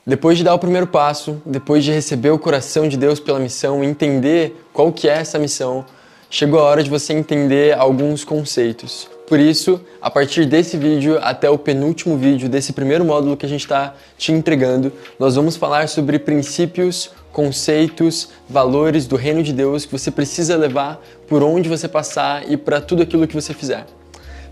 Depois de dar o primeiro passo, depois de receber o coração de Deus pela missão, entender qual que é essa missão, chegou a hora de você entender alguns conceitos. Por isso, a partir desse vídeo até o penúltimo vídeo desse primeiro módulo que a gente está te entregando, nós vamos falar sobre princípios, conceitos, valores do reino de Deus que você precisa levar por onde você passar e para tudo aquilo que você fizer.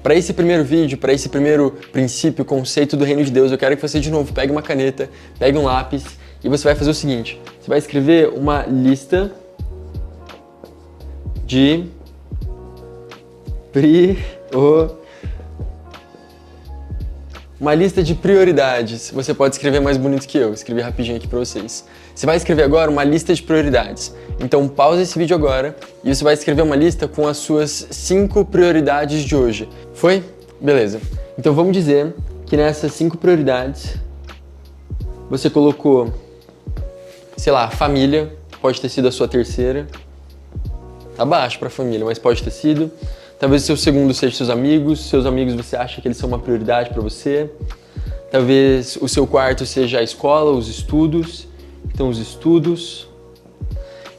Para esse primeiro vídeo, para esse primeiro princípio, conceito do reino de Deus, eu quero que você de novo pegue uma caneta, pegue um lápis e você vai fazer o seguinte: você vai escrever uma lista de prioridades. Você pode escrever mais bonito que eu, escrevi rapidinho aqui para vocês. Você vai escrever agora uma lista de prioridades. Então pausa esse vídeo agora e você vai escrever uma lista com as suas 5 prioridades de hoje. Foi? Beleza. Então vamos dizer que nessas 5 prioridades você colocou, sei lá, família, pode ter sido a sua terceira. Tá baixo para família, mas pode ter sido. Talvez o seu segundo seja seus amigos você acha que eles são uma prioridade para você. Talvez o seu quarto seja a escola, os estudos, então os estudos.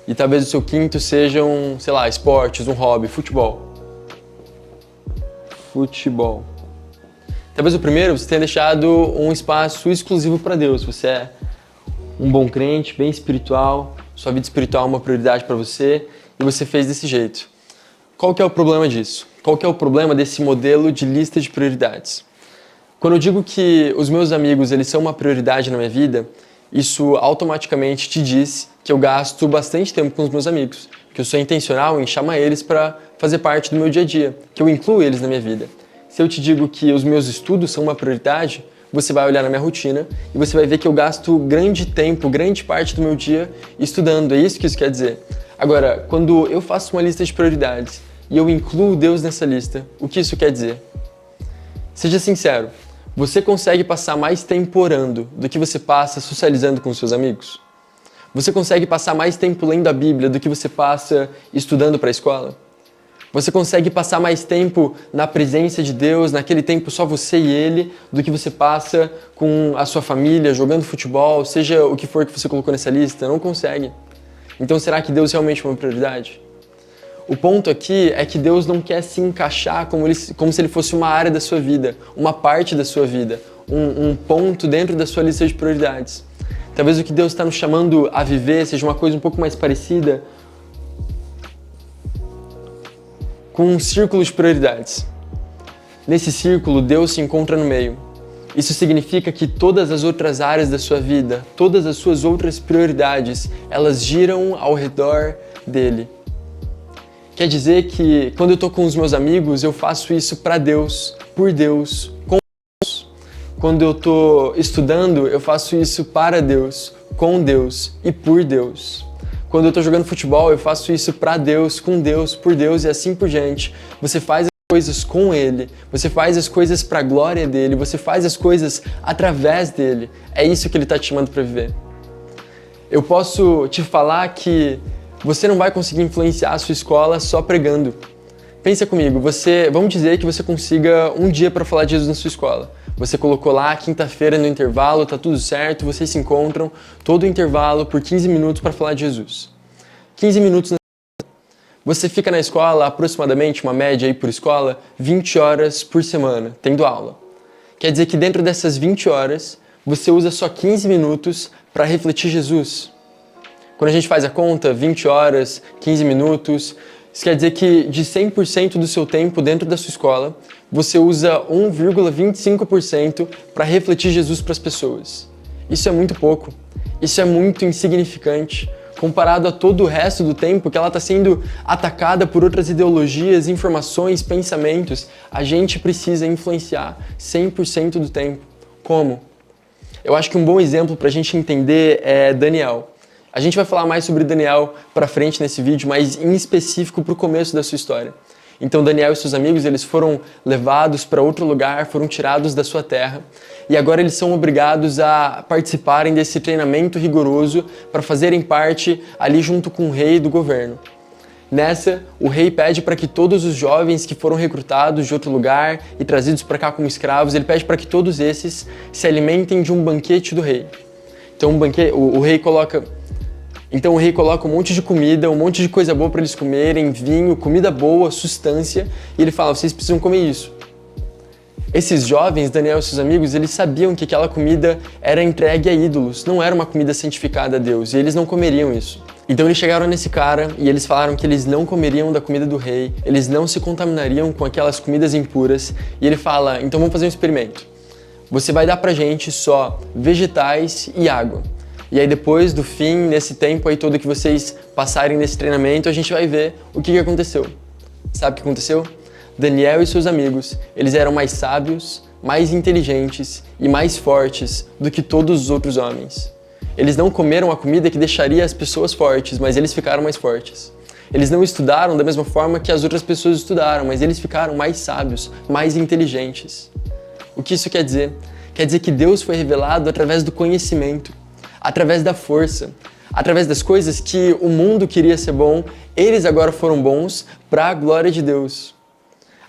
E talvez o seu quinto sejam, sei lá, esportes, um hobby, futebol. Talvez o primeiro você tenha deixado um espaço exclusivo para Deus. Você é um bom crente, bem espiritual, sua vida espiritual é uma prioridade para você e você fez desse jeito. Qual que é o problema disso? Qual que é o problema desse modelo de lista de prioridades? Quando eu digo que os meus amigos eles são uma prioridade na minha vida, isso automaticamente te diz que eu gasto bastante tempo com os meus amigos, que eu sou intencional em chamar eles para fazer parte do meu dia a dia, que eu incluo eles na minha vida. Se eu te digo que os meus estudos são uma prioridade, você vai olhar na minha rotina e você vai ver que eu gasto grande tempo, grande parte do meu dia estudando. É isso que isso quer dizer. Agora, quando eu faço uma lista de prioridades e eu incluo Deus nessa lista, o que isso quer dizer? Seja sincero, você consegue passar mais tempo orando do que você passa socializando com seus amigos? Você consegue passar mais tempo lendo a Bíblia do que você passa estudando para a escola? Você consegue passar mais tempo na presença de Deus, naquele tempo só você e Ele, do que você passa com a sua família, jogando futebol, seja o que for que você colocou nessa lista? Não consegue. Então será que Deus realmente é uma prioridade? O ponto aqui é que Deus não quer se encaixar como se Ele fosse uma área da sua vida, uma parte da sua vida, um ponto dentro da sua lista de prioridades. Talvez o que Deus está nos chamando a viver seja uma coisa um pouco mais parecida com um círculo de prioridades. Nesse círculo, Deus se encontra no meio. Isso significa que todas as outras áreas da sua vida, todas as suas outras prioridades, elas giram ao redor dele. Quer dizer que quando eu estou com os meus amigos, eu faço isso para Deus, por Deus, com Deus. Quando eu estou estudando, eu faço isso para Deus, com Deus e por Deus. Quando eu estou jogando futebol, eu faço isso para Deus, com Deus, por Deus e assim por diante. Você faz as coisas com Ele, você faz as coisas para a glória dEle, você faz as coisas através dEle. É isso que Ele está te chamando para viver. Eu posso te falar que você não vai conseguir influenciar a sua escola só pregando. Pensa comigo, vamos dizer que você consiga um dia para falar de Jesus na sua escola. Você colocou lá, quinta-feira no intervalo, tá tudo certo, vocês se encontram todo o intervalo por 15 minutos para falar de Jesus. 15 minutos na Você fica na escola aproximadamente, uma média aí por escola, 20 horas por semana, tendo aula. Quer dizer que dentro dessas 20 horas, você usa só 15 minutos para refletir Jesus. Quando a gente faz a conta, 20 horas, 15 minutos, isso quer dizer que de 100% do seu tempo dentro da sua escola, você usa 1,25% para refletir Jesus para as pessoas. Isso é muito pouco, isso é muito insignificante, comparado a todo o resto do tempo que ela está sendo atacada por outras ideologias, informações, pensamentos. A gente precisa influenciar 100% do tempo. Como? Eu acho que um bom exemplo para a gente entender é Daniel. A gente vai falar mais sobre Daniel para frente nesse vídeo, mas em específico para o começo da sua história. Então Daniel e seus amigos, eles foram levados para outro lugar, foram tirados da sua terra e agora eles são obrigados a participarem desse treinamento rigoroso para fazerem parte ali junto com o rei e do governo. Nessa, o rei pede para que todos os jovens que foram recrutados de outro lugar e trazidos para cá como escravos, ele pede para que todos esses se alimentem de um banquete do rei. Então o rei coloca um monte de comida, um monte de coisa boa para eles comerem, vinho, comida boa, sustância, e ele fala, vocês precisam comer isso. Esses jovens, Daniel e seus amigos, eles sabiam que aquela comida era entregue a ídolos, não era uma comida santificada a Deus, e eles não comeriam isso. Então eles chegaram nesse cara e eles falaram que eles não comeriam da comida do rei, eles não se contaminariam com aquelas comidas impuras, e ele fala, então vamos fazer um experimento. Você vai dar pra gente só vegetais e água. E aí depois do fim, nesse tempo aí todo que vocês passarem nesse treinamento, a gente vai ver o que aconteceu. Sabe o que aconteceu? Daniel e seus amigos, eles eram mais sábios, mais inteligentes e mais fortes do que todos os outros homens. Eles não comeram a comida que deixaria as pessoas fortes, mas eles ficaram mais fortes. Eles não estudaram da mesma forma que as outras pessoas estudaram, mas eles ficaram mais sábios, mais inteligentes. O que isso quer dizer? Quer dizer que Deus foi revelado através do conhecimento, através da força, através das coisas que o mundo queria ser bom, eles agora foram bons para a glória de Deus.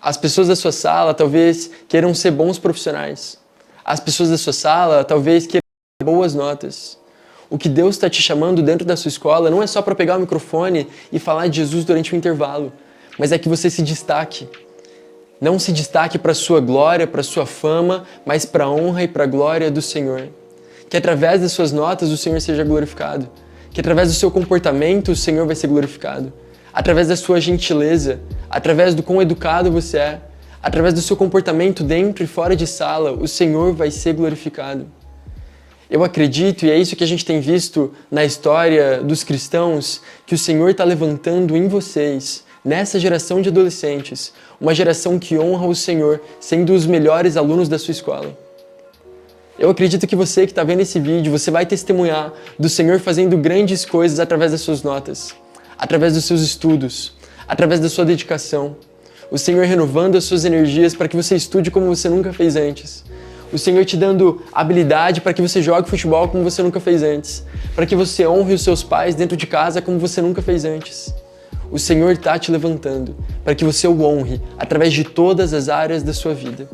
As pessoas da sua sala talvez queiram ser bons profissionais. As pessoas da sua sala talvez queiram boas notas. O que Deus está te chamando dentro da sua escola não é só para pegar o microfone e falar de Jesus durante o intervalo, mas é que você se destaque. Não se destaque para a sua glória, para a sua fama, mas para a honra e para a glória do Senhor. Que através das suas notas o Senhor seja glorificado. Que através do seu comportamento o Senhor vai ser glorificado. Através da sua gentileza, através do quão educado você é, através do seu comportamento dentro e fora de sala, o Senhor vai ser glorificado. Eu acredito, e é isso que a gente tem visto na história dos cristãos, que o Senhor está levantando em vocês, nessa geração de adolescentes, uma geração que honra o Senhor, sendo os melhores alunos da sua escola. Eu acredito que você que está vendo esse vídeo, você vai testemunhar do Senhor fazendo grandes coisas através das suas notas, através dos seus estudos, através da sua dedicação. O Senhor renovando as suas energias para que você estude como você nunca fez antes. O Senhor te dando habilidade para que você jogue futebol como você nunca fez antes. Para que você honre os seus pais dentro de casa como você nunca fez antes. O Senhor está te levantando para que você o honre através de todas as áreas da sua vida.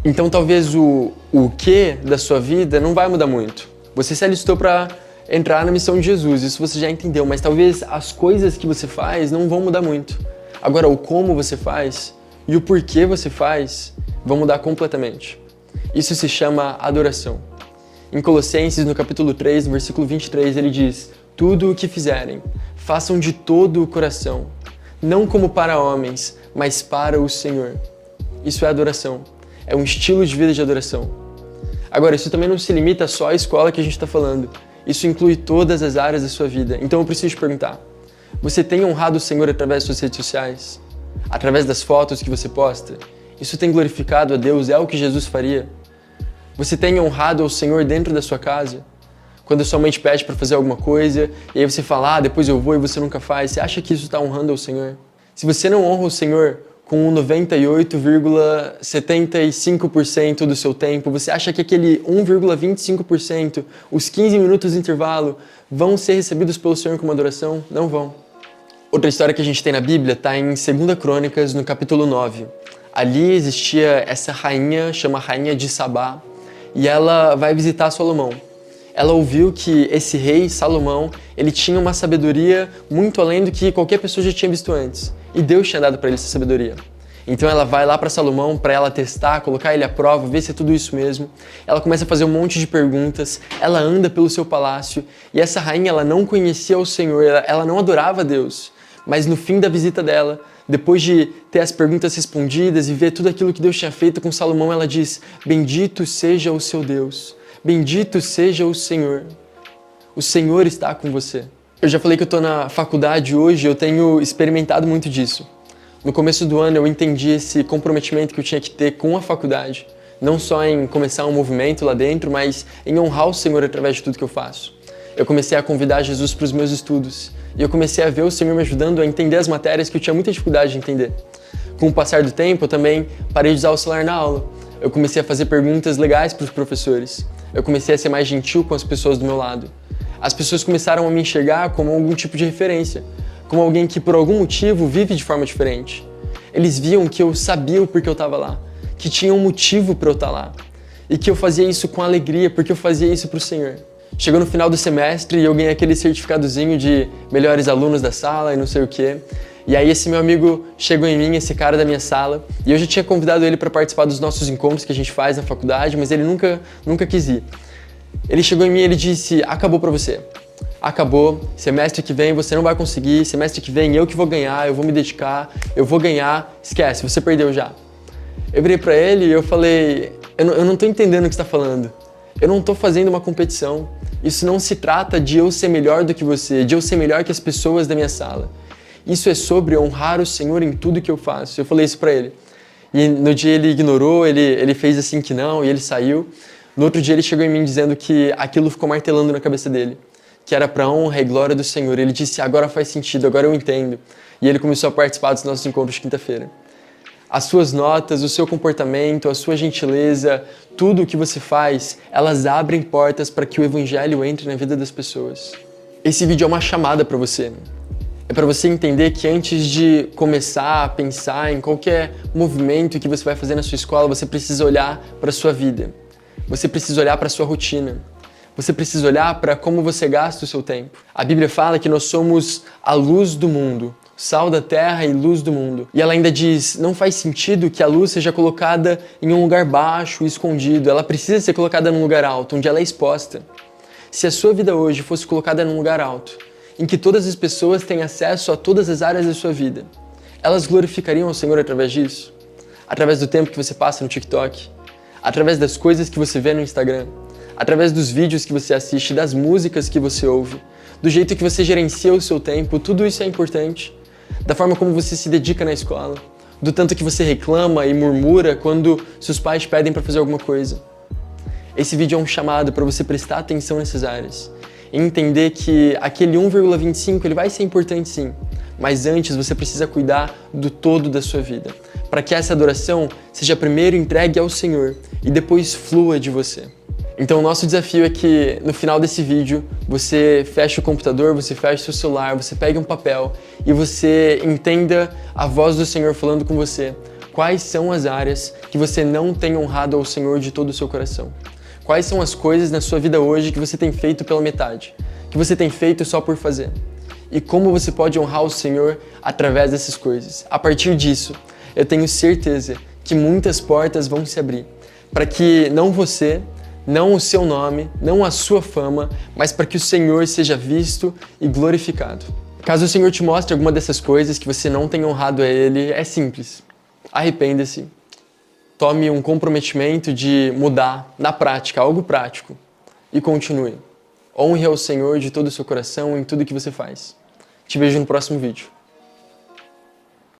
Então talvez o que da sua vida não vai mudar muito. Você se alistou para entrar na missão de Jesus, isso você já entendeu, mas talvez as coisas que você faz não vão mudar muito. Agora, o como você faz e o porquê você faz vão mudar completamente. Isso se chama adoração. Em Colossenses, no capítulo 3, no versículo 23, ele diz: tudo o que fizerem, façam de todo o coração, não como para homens, mas para o Senhor. Isso é adoração. É um estilo de vida de adoração. Agora, isso também não se limita só à escola que a gente está falando. Isso inclui todas as áreas da sua vida. Então eu preciso te perguntar, você tem honrado o Senhor através das suas redes sociais? Através das fotos que você posta? Isso tem glorificado a Deus? É o que Jesus faria? Você tem honrado ao Senhor dentro da sua casa? Quando a sua mãe te pede para fazer alguma coisa, e aí você fala, depois eu vou, e você nunca faz, você acha que isso está honrando ao Senhor? Se você não honra o Senhor com 98,75% do seu tempo, você acha que aquele 1,25%, os 15 minutos de intervalo, vão ser recebidos pelo Senhor como adoração? Não vão. Outra história que a gente tem na Bíblia está em 2 Crônicas, no capítulo 9. Ali existia essa rainha, chama Rainha de Sabá, e ela vai visitar Salomão. Ela ouviu que esse rei, Salomão, ele tinha uma sabedoria muito além do que qualquer pessoa já tinha visto antes. E Deus tinha dado para ele essa sabedoria. Então ela vai lá para Salomão para ela testar, colocar ele à prova, ver se é tudo isso mesmo. Ela começa a fazer um monte de perguntas, ela anda pelo seu palácio e essa rainha ela não conhecia o Senhor, ela não adorava a Deus. Mas no fim da visita dela, depois de ter as perguntas respondidas e ver tudo aquilo que Deus tinha feito com Salomão, ela diz: bendito seja o seu Deus, bendito seja o Senhor está com você. Eu já falei que eu estou na faculdade hoje, eu tenho experimentado muito disso. No começo do ano eu entendi esse comprometimento que eu tinha que ter com a faculdade, não só em começar um movimento lá dentro, mas em honrar o Senhor através de tudo que eu faço. Eu comecei a convidar Jesus para os meus estudos e eu comecei a ver o Senhor me ajudando a entender as matérias que eu tinha muita dificuldade de entender. Com o passar do tempo, eu também parei de usar o celular na aula. Eu comecei a fazer perguntas legais para os professores. Eu comecei a ser mais gentil com as pessoas do meu lado. As pessoas começaram a me enxergar como algum tipo de referência, como alguém que por algum motivo vive de forma diferente. Eles viam que eu sabia o porquê eu estava lá, que tinha um motivo para eu estar lá, e que eu fazia isso com alegria, porque eu fazia isso para o Senhor. Chegou no final do semestre e eu ganhei aquele certificadozinho de melhores alunos da sala e não sei o quê. E aí esse meu amigo chegou em mim, esse cara da minha sala, e eu já tinha convidado ele para participar dos nossos encontros que a gente faz na faculdade, mas ele nunca quis ir. Ele chegou em mim e ele disse: acabou para você. Acabou, semestre que vem você não vai conseguir, semestre que vem eu que vou ganhar, eu vou me dedicar, eu vou ganhar, esquece, você perdeu já. Eu virei pra ele e eu falei: eu não tô entendendo o que você tá falando. Eu não tô fazendo uma competição. Isso não se trata de eu ser melhor do que você, de eu ser melhor que as pessoas da minha sala. Isso é sobre honrar o Senhor em tudo que eu faço. Eu falei isso pra ele. E no dia ele ignorou, ele fez assim que não, e ele saiu. No outro dia ele chegou em mim dizendo que aquilo ficou martelando na cabeça dele, que era pra honra e glória do Senhor. Ele disse: agora faz sentido, agora eu entendo. E ele começou a participar dos nossos encontros de quinta-feira. As suas notas, o seu comportamento, a sua gentileza, tudo o que você faz, elas abrem portas para que o Evangelho entre na vida das pessoas. Esse vídeo é uma chamada para você. É para você entender que antes de começar a pensar em qualquer movimento que você vai fazer na sua escola, você precisa olhar para a sua vida. Você precisa olhar para a sua rotina. Você precisa olhar para como você gasta o seu tempo. A Bíblia fala que nós somos a luz do mundo, sal da terra e luz do mundo. E ela ainda diz: não faz sentido que a luz seja colocada em um lugar baixo e escondido. Ela precisa ser colocada num lugar alto, onde ela é exposta. Se a sua vida hoje fosse colocada num lugar alto, em que todas as pessoas têm acesso a todas as áreas da sua vida, elas glorificariam o Senhor através disso? Através do tempo que você passa no TikTok? Através das coisas que você vê no Instagram? Através dos vídeos que você assiste, das músicas que você ouve? Do jeito que você gerencia o seu tempo? Tudo isso é importante. Da forma como você se dedica na escola? Do tanto que você reclama e murmura quando seus pais pedem para fazer alguma coisa? Esse vídeo é um chamado para você prestar atenção nessas áreas e entender que aquele 1,25 ele vai ser importante sim, mas antes você precisa cuidar do todo da sua vida, para que essa adoração seja primeiro entregue ao Senhor e depois flua de você. Então o nosso desafio é que no final desse vídeo você feche o computador, você feche o seu celular, você pegue um papel e você entenda a voz do Senhor falando com você. Quais são as áreas que você não tem honrado ao Senhor de todo o seu coração? Quais são as coisas na sua vida hoje que você tem feito pela metade? Que você tem feito só por fazer? E como você pode honrar o Senhor através dessas coisas? A partir disso, eu tenho certeza que muitas portas vão se abrir para que não você, não o seu nome, não a sua fama, mas para que o Senhor seja visto e glorificado. Caso o Senhor te mostre alguma dessas coisas que você não tem honrado a Ele, é simples. Arrependa-se. Tome um comprometimento de mudar na prática, algo prático, e continue. Honre ao Senhor de todo o seu coração em tudo que você faz. Te vejo no próximo vídeo.